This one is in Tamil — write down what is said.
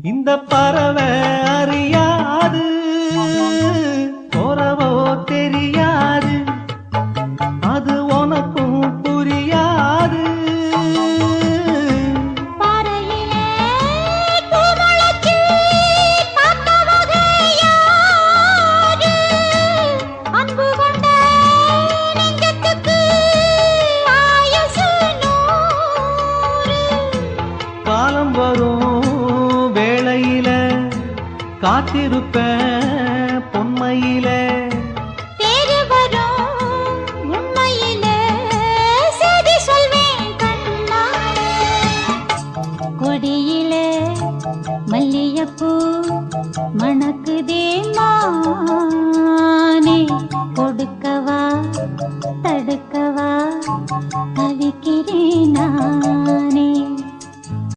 இந்த பறவை அறியாது போறவோ தெரியாது அது உனக்கும் புரியாது காலம் வரும் வேளையில காத்திருப்பேன் பொன்மையிலே